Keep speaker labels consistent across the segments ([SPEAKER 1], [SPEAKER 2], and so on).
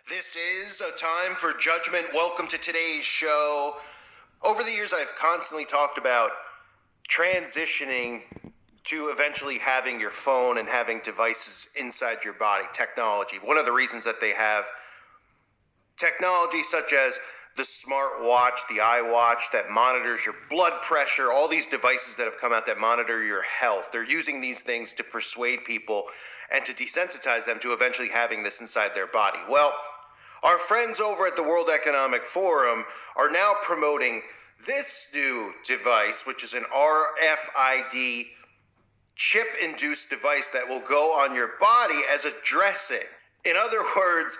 [SPEAKER 1] This is a time for judgment. Welcome to today's show. Over the years, I've constantly talked about transitioning to eventually having your phone and having devices inside your body, technology. One of the reasons that they have technology such as the smartwatch, the iWatch that monitors your blood pressure, all these devices that have come out that monitor your health. They're using these things to persuade people and to desensitize them to eventually having this inside their body. Well, our friends over at the World Economic Forum are now promoting this new device, which is an RFID chip-induced device that will go on your body as a dressing. In other words,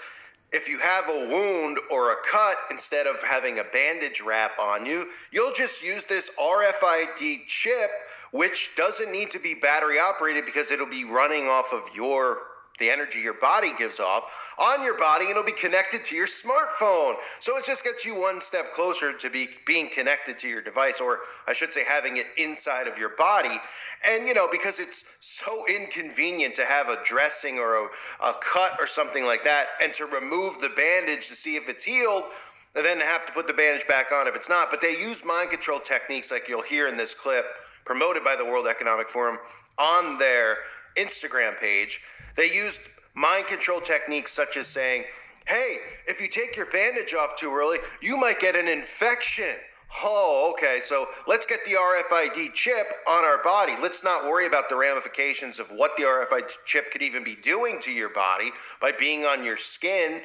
[SPEAKER 1] if you have a wound or a cut, instead of having a bandage wrap on you, you'll just use this RFID chip, which doesn't need to be battery operated because it'll be running off of the energy your body gives off on your body, and it'll be connected to your smartphone. So it just gets you one step closer to being connected to your device, or I should say having it inside of your body. And because it's so inconvenient to have a dressing or a cut or something like that, and to remove the bandage to see if it's healed, and then have to put the bandage back on if it's not. But they use mind control techniques like you'll hear in this clip promoted by the World Economic Forum on their Instagram page. They used mind control techniques such as saying, hey, if you take your bandage off too early, you might get an infection. Oh, okay, so let's get the RFID chip on our body. Let's not worry about the ramifications of what the RFID chip could even be doing to your body by being on your skin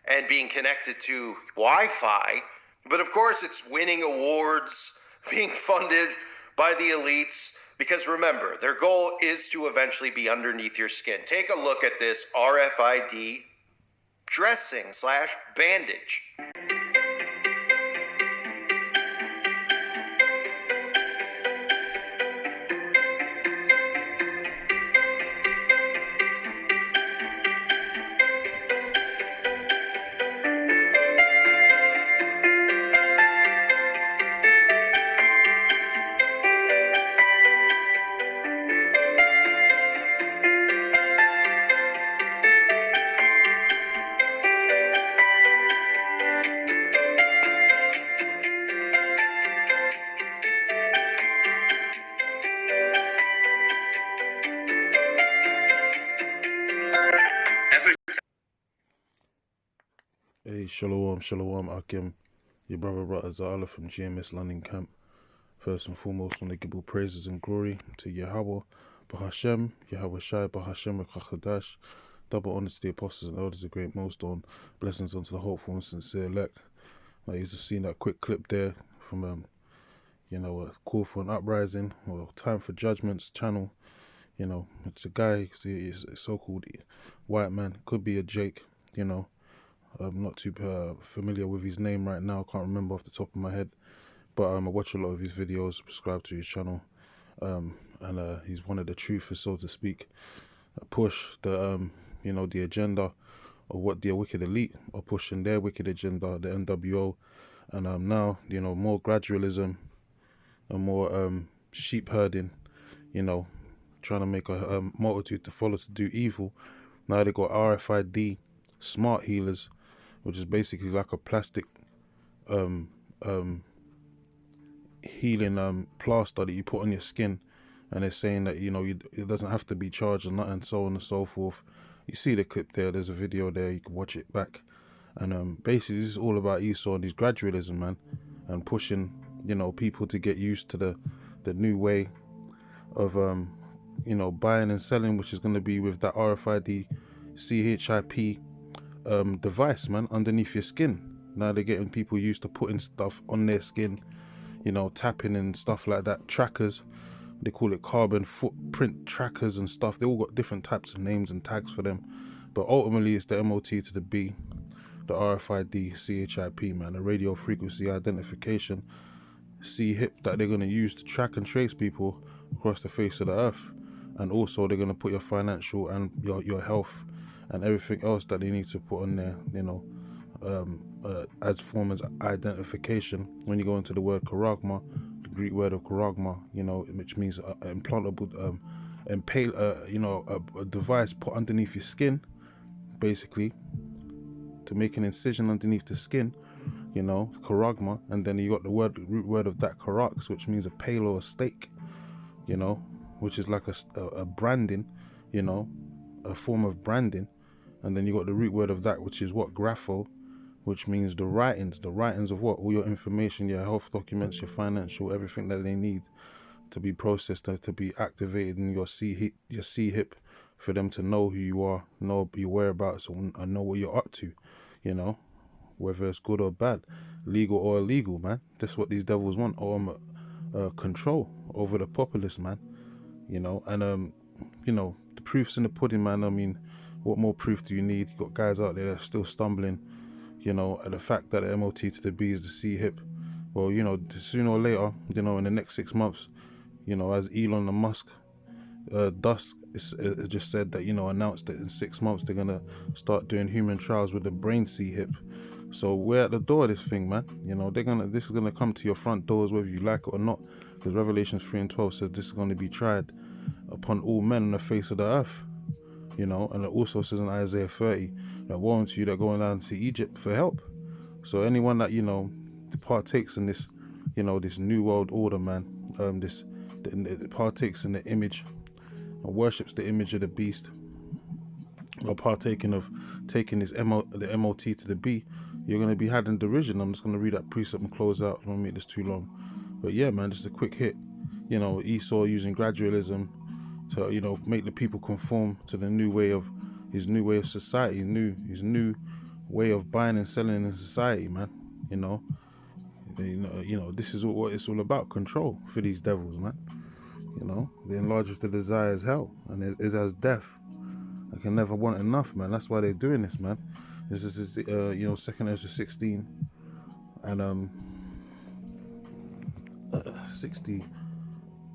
[SPEAKER 1] and being connected to Wi-Fi. But of course, it's winning awards, being funded by the elites, because remember, their goal is to eventually be underneath your skin. Take a look at this RFID dressing/bandage.
[SPEAKER 2] Hey, Shalom, Akim. Your brother Zala from GMS London Camp. First and foremost, want to give all praises and glory to Yahweh, Bahashem, Yahweh Shai, Bahashem, Rechachadash. Double honor to the apostles and elders, the great millstone. Blessings unto the hopeful and sincere elect. Now, you've just seen that quick clip there from, a call for an uprising, or time for judgments channel. It's a guy, he's a so-called white man, could be a Jake, I'm not too familiar with his name right now. I can't remember off the top of my head. But I watch a lot of his videos, subscribe to his channel. And he's one of the truthers, so to speak. Push the, the agenda of what the wicked elite are pushing, their wicked agenda, the NWO. And now, more gradualism and more sheep herding, trying to make a multitude to follow to do evil. Now they got RFID smart healers, which is basically like a plastic healing plaster that you put on your skin, and they're saying that it doesn't have to be charged or nothing, so on and so forth. You see the clip there, there's a video there, you can watch it back. And basically this is all about Esau and his gradualism, man, and pushing people to get used to the new way of buying and selling, which is going to be with that RFID CHIP device, man, underneath your skin. Now they're getting people used to putting stuff on their skin, tapping and stuff like that. Trackers, they call it carbon footprint trackers and stuff. They all got different types of names and tags for them, but ultimately it's the MOT to the B, the RFID CHIP, man, the radio frequency identification C-HIP that they're going to use to track and trace people across the face of the earth. And also they're going to put your financial and your health and everything else that they need to put on there, as form as identification. When you go into the word charagma, the Greek word of charagma, which means implantable, a device put underneath your skin, basically, to make an incision underneath the skin, charagma, and then you got the root word of that karax, which means a pale or a stake, which is like a branding, a form of branding. And then you got the root word of that, which is what? Grapho, which means the writings of what? All your information, your health documents, your financial, everything that they need to be processed, to be activated in your C-hip, for them to know who you are, know your whereabouts, and know what you're up to, whether it's good or bad, legal or illegal, man. That's what these devils want, or control over the populace, man. And the proof's in the pudding, man. I mean, what more proof do you need? You got guys out there that are still stumbling, at the fact that the MOT to the B is the C-hip. Well, sooner or later, in the next 6 months, as Elon Musk, Dusk it just said that, announced that in 6 months they're gonna start doing human trials with the brain C-hip. So we're at the door of this thing, man. This is gonna come to your front doors whether you like it or not, because Revelations 3:12 says this is gonna be tried upon all men on the face of the earth. And it also says in Isaiah 30 that woe unto you that going down to Egypt for help. So anyone that partakes in this, this new world order, man, partakes in the image and worships the image of the beast, or partaking of taking the MOT to the B, you're going to be had in derision. I'm just going to read that precept and close out. I don't make this too long. But yeah, man, just a quick hit. Esau using gradualism to, make the people conform to the new way of his new way of society, his new way of buying and selling in society, man. This is what it's all about, control for these devils, man. The enlarged the desire is hell, and it is as death. I can never want enough, man. That's why they're doing this, man. This is 2 Ezra 16 and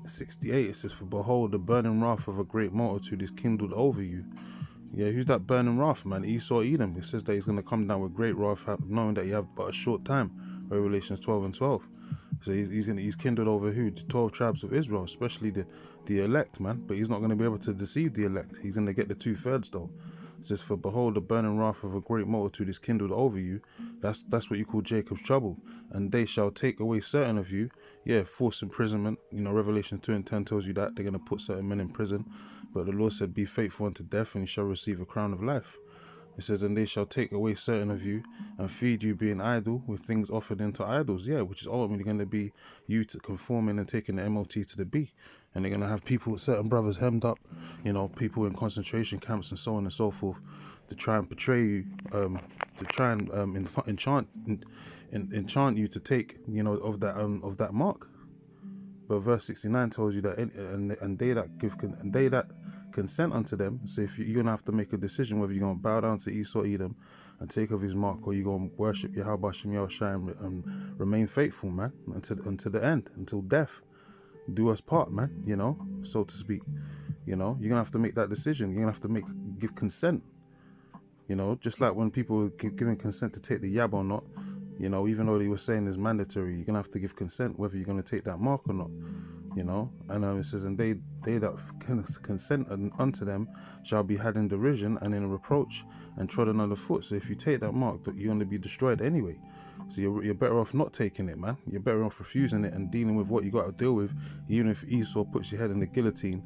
[SPEAKER 2] 68. It says, for behold, the burning wrath of a great multitude is kindled over you. Yeah, who's that burning wrath, man? Esau, Edom. It says that he's going to come down with great wrath, knowing that you have but a short time. Revelations 12:12. So he's kindled over who? The 12 tribes of Israel, especially the elect, man. But he's not going to be able to deceive the elect. He's going to get the 2/3 though. It says, for behold, the burning wrath of a great multitude is kindled over you. That's what you call Jacob's trouble. And they shall take away certain of you. Yeah, forced imprisonment. Revelation 2:10 tells you that they're going to put certain men in prison. But the Lord said, be faithful unto death, and you shall receive a crown of life. It says, and they shall take away certain of you and feed you being idle with things offered into idols. Yeah, which is ultimately going to be you to conforming and taking the MOT to the B. And they're going to have people, certain brothers hemmed up, people in concentration camps and so on and so forth, to try and portray you, to try and enchant you to take, of that mark. But verse 69 tells you that, and they that consent unto them. So if you're gonna have to make a decision whether you're gonna bow down to Esau, Edom, and take of his mark, or you're gonna worship Yahweh Shem Yahushai and remain faithful, man, until the end, until death do us part, man. So to speak. You're gonna have to make that decision. You're gonna have to give consent. Just like when people were giving consent to take the yab or not. Even though they were saying it's mandatory, you're gonna have to give consent whether you're gonna take that mark or not. And it says, and they that consent unto them shall be had in derision and in reproach and trodden underfoot. So if you take that mark, you're going to be destroyed anyway. So you're better off not taking it, man. You're better off refusing it and dealing with what you got to deal with, even if Esau puts your head in the guillotine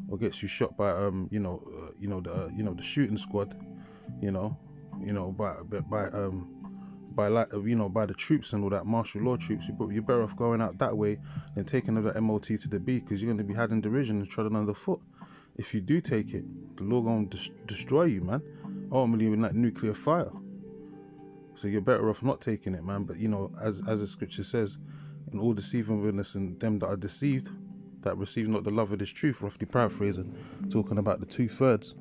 [SPEAKER 2] or gets you shot by the shooting squad, by the troops and all that martial law troops. You're better off going out that way than taking another MOT to the B, because you're going to be had in derision and trodden underfoot. If you do take it, the Lord going to destroy you, man. Ultimately with that nuclear fire. So you're better off not taking it, man. But as the scripture says, in all deceivableness and them that are deceived, that receive not the love of this truth, roughly paraphrasing, talking about the 2/3,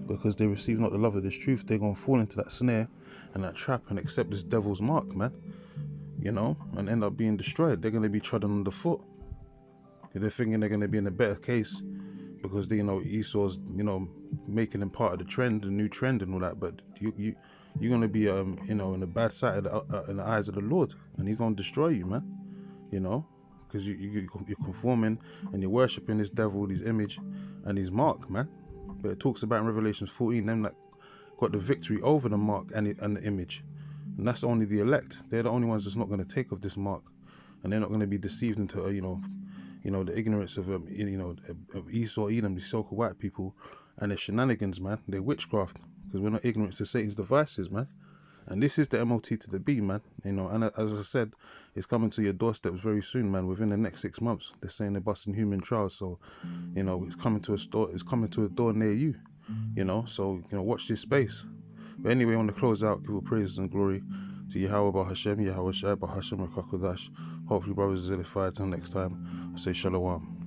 [SPEAKER 2] because they receive not the love of this truth, they're going to fall into that snare and that trap and accept this devil's mark, man, and end up being destroyed. They're going to be trodden underfoot. They're thinking they're going to be in a better case because they, Esau's, making them part of the trend, the new trend and all that. But you're going to be, in the bad side in the eyes of the Lord, and he's going to destroy you, man, because you're conforming and you're worshipping this devil, his image and his mark, man. But it talks about in Revelations 14, them that got the victory over the mark and the image. And that's only the elect. They're the only ones that's not going to take of this mark. And they're not going to be deceived into, the ignorance of, of Esau, Edom, these so-called white people, and their shenanigans, man. They're witchcraft, because we're not ignorant to Satan's devices, man. And this is the MOT to the B, man. And as I said, it's coming to your doorsteps very soon, man. Within the next 6 months, they're saying they're busting human trials. So, it's coming to a store. It's coming to a door near you. So watch this space. But anyway, I want to close out, give all praises and glory to Yahweh Bahashem, Yahweh Shai Bahashem Rakakodash. Hopefully, brothers is edified. Till next time, I say Shalom.